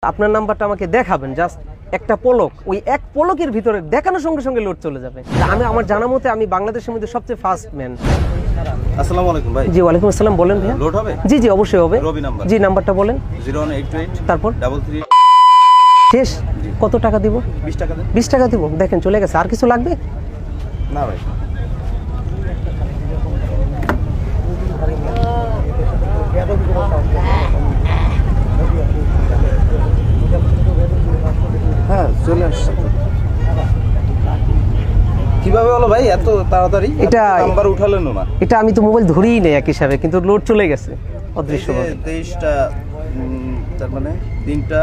আপনার নাম্বারটা আমাকে দেখাবেন, জাস্ট একটা পলক, ওই এক পলকের ভিতরে দেখানোর সঙ্গে সঙ্গে লোড চলে যাবে। আমি আমার জানা মতে আমি বাংলাদেশের মধ্যে সবচেয়ে ফাস্ট ম্যান। আসসালামু আলাইকুম ভাই। জি ওয়ালাইকুম আসসালাম, বলেন ভাইয়া। লোড হবে? জি জি অবশ্যই হবে। রবি নাম্বার। জি নাম্বারটা বলেন। 01828 তারপর 33 শেষ। কত টাকা দিব? 20 টাকা দেন। 20 টাকা দিব। দেখেন চলে গেছে। আর কিছু লাগবে? না ভাই। হ্যাঁ চলে আসছে। কিভাবে হলো ভাই এত তাড়াতাড়ি? এটা নাম্বার উঠালেন না? এটা আমি তো মোবাইল ধরেই নেই এক হিসাবে, কিন্তু লোড চলে গেছে অদৃশ্যভাবে। 23টা তার মানে 3টা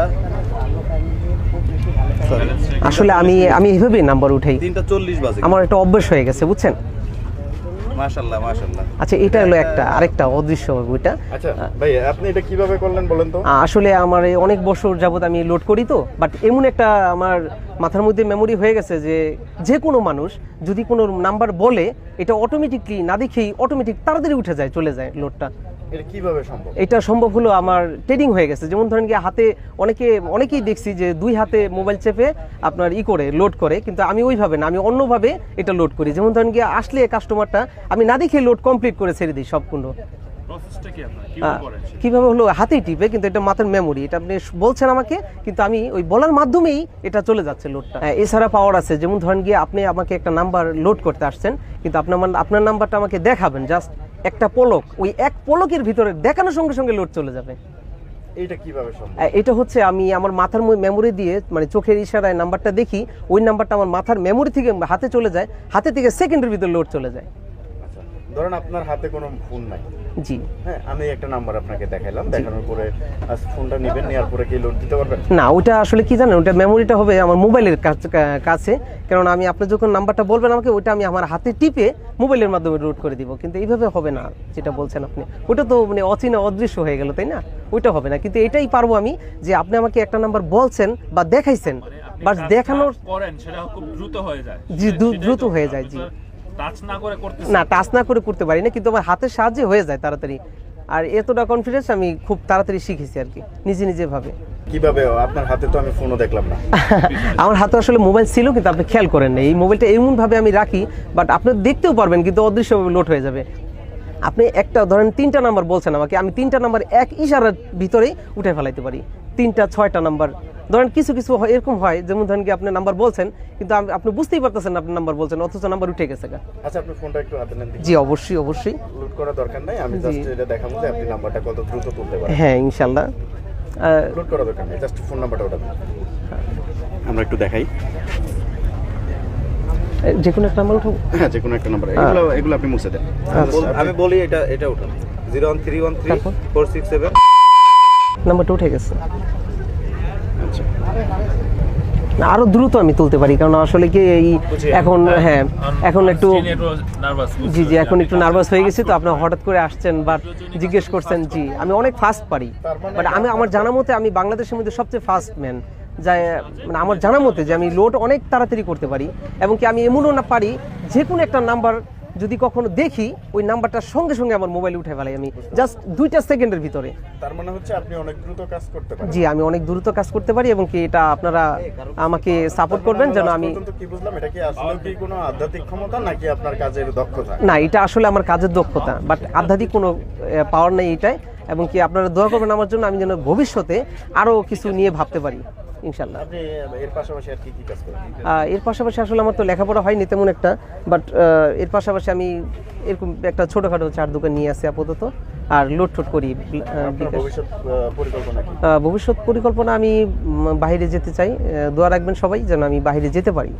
আসলে আমি এইভাবেই নাম্বার উঠাই। 3:40 বাজে। আমার একটা অভ্যাস হয়ে গেছে, বুঝছেন। মাশাআল্লাহ মাশাআল্লাহ। আচ্ছা এটা হলো একটা, আরেকটা অদৃশ্য ওইটা। আচ্ছা ভাই আপনি এটা কিভাবে করলেন বলেন তো? আসলে আমার এই অনেক বছর যাবত আমি লোড করি তো, বাট এমন একটা আমার মাথার মধ্যে মেমোরি হয়ে গেছে যে কোনো মানুষ যদি কোনো নাম্বার বলে এটা অটোমেটিকলি না দেখেই অটোমেটিক তাড়াতাড়ি উঠে যায়, চলে যায় লোডটা। এটা কিভাবে সম্ভব? এটা সম্ভব হলো আমার ট্রেডিং হয়ে গেছে। যেমন ধরেন কি হাতে অনেকেই দেখছি যে দুই হাতে মোবাইল চেপে আপনার করে লোড করে, কিন্তু আমি ওইভাবে না, আমি অন্যভাবে এটা লোড করি। যেমন ধরেন কি আসলে কাস্টমারটা আমি না দেখে লোড কমপ্লিট করে ছেড়ে দিই সম্পূর্ণ। কিভাবে হলো হাতেই টিপে, কিন্তু এটা মাথার মেমোরি, এটা আপনি বলছেন আমাকে, কিন্তু আমি ওই বলার মাধ্যমেই এটা চলে যাচ্ছে লোডটা। এছাড়া পাওয়ার আছে, যেমন ধরেন গিয়ে আপনি আমাকে একটা নাম্বার লোড করতে আসছেন, কিন্তু আপনার নাম্বারটা আমাকে দেখাবেন, জাস্ট একটা পলক, ওই এক পলকের ভিতরে দেখানোর সঙ্গে সঙ্গে লোড চলে যাবে। এটা কিভাবে সম্ভব? এটা হচ্ছে আমি আমার মাথার মেমোরি দিয়ে, মানে চোখের ইশারায় নাম্বারটা দেখি, ওই নাম্বারটা আমার মাথার মেমোরি থেকে হাতে চলে যায়, হাতে থেকে সেকেন্ডের ভিতরে লোড চলে যায়। আচ্ছা ধরেন আপনার হাতে কোনো ফোন নাই। জি হ্যাঁ, আমি একটা নাম্বার আপনাকে দেখাইলাম, দেখানোর পরে ফোনটা নেবেন, নেওয়ার পরে কি লোড দিতে পারবেন? না, ওটা আসলে কি জানেন, ওটা মেমোরিটা হবে আমার মোবাইলের কাছে, কারণ আপনি যখন নাম্বারটা বলবেন আমাকে, ওইটা আমি আমার হাতে টিপে মোবাইলের মাধ্যমে লোড করে দিব। কিন্তু এইভাবে হবে না যেটা বলছেন আপনি, ওটা তো মানে অচেনা অদৃশ্য হয়ে গেল, তাই না? ওইটা হবে না। কিন্তু এটাই পারবো আমি, যে আপনি আমাকে একটা নাম্বার বলছেন বা দেখাইছেন, বাস দেখানোর করেন সেটা খুব দ্রুত হয়ে যায়। জি দ্রুত হয়ে যায়। জি টাচ না করে করতে না, টাচ না করে করতে পারি না, কিন্তু আমার হাতের সাহায্যে হয়ে যায় তাড়াতাড়ি। আর এতটা কনফিডেন্স আমি খুব তাড়াতাড়ি শিখেছি আর কি, নিজে ভাবে। কিভাবে? আপনার হাতে তো আমি ফোনও দেখলাম না। আমার হাতে আসলে মোবাইল ছিল, কিন্তু আপনি খেয়াল করেন না। এই মোবাইলটা এমন ভাবে আমি রাখি, বাট আপনি দেখতেও পারবেন, কিন্তু অদৃশ্যভাবে লোড হয়ে যাবে। আপনি একটা ধরেন 3টা নাম্বার বলছেন আমাকে, আমি 3টা নাম্বার এক ইশারার ভিতরেই উঠে ফেলাইতে পারি। 3টা 6টা নাম্বার ধরেন, কিছু এরকম হয়, যেমন ধরেন কি আপনি নাম্বার বলছেন, কিন্তু আপনি বুঝতেই পারতেছেন না আপনি নাম্বার বলছেন, অথচ নাম্বার উঠে গেছে। আচ্ছা আপনি ফোনটা একটু হাতে নেন। জি অবশ্যই। লোড করার দরকার নাই, আমি জাস্ট এটা দেখাবো যে আপনি নাম্বারটা কত দ্রুত তুলতে পারেন। হ্যাঁ ইনশাআল্লাহ। লোড করার দরকার নেই, জাস্ট ফোন নাম্বারটা ওটা আমরা একটু দেখাই। যে কোনো একটা নাম্বার উঠাবো। হ্যাঁ যে কোনো একটা নাম্বার, এগুলো আপনি মুছে দেন। আমি বলি এটা উঠান। 01313 নাম্বারটা উঠে গেছে। আচ্ছা না, আরো দ্রুত আমি তুলতে পারি, কারণ আসলে কি এই এখন এখন একটু নার্ভাস। জি এখন একটু নার্ভাস হয়ে গেছি তো। আপনি হঠাৎ করে আসছেন বা জিজ্ঞেস করছেন। জি আমি অনেক ফাস্ট পারি, বাট আমার জানা মতে আমি বাংলাদেশের মধ্যে সবচেয়ে ফাস্ট ম্যান। মানে আমার জানা মতে যে আমি লোড অনেক তাড়াতাড়ি করতে পারি, এবং কি আমি এমনও না পারি, যে কোনো একটা নাম্বার যদি কখনো দেখি, ওই নাম্বারটার সঙ্গে সঙ্গে আমার মোবাইল উঠে ফেলাই আমি, জাস্ট 2টা সেকেন্ডের ভিতরে। তার মানে হচ্ছে আপনি অনেক দ্রুত কাজ করতে পারেন। জি আমি অনেক দ্রুত কাজ করতে পারি, এবং কি এটা আপনারা আমাকে সাপোর্ট করবেন যেন আমি। কি বুঝলাম, এটা কি আসলে কি কোনো আধ্যাত্মিক ক্ষমতা নাকি আপনার কাজের দক্ষতা? না, এটা আসলে আমার কাজের দক্ষতা, বাট আধ্যাত্মিক কোনো পাওয়ার নেই এটাই। এবং কি আপনারা দোয়া করবেন আমার জন্য, আমি যেন ভবিষ্যতে আরো কিছু নিয়ে ভাবতে পারি ইনশাল্লাহ। আপনি এর পাশাপাশি আর কি কাজ করেন? এর পাশাপাশি আসলে আমার তো লেখাপড়া হয়নি তেমন একটা, বাট এর পাশাপাশি আমি এরকম একটা ছোটখাটো চার দোকান নিয়ে আসি আপাতত, আর লোড করি। ভবিষ্যৎ পরিকল্পনা আমি বাইরে যেতে চাই, দোয়া রাখবেন সবাই যেন আমি বাইরে যেতে পারি।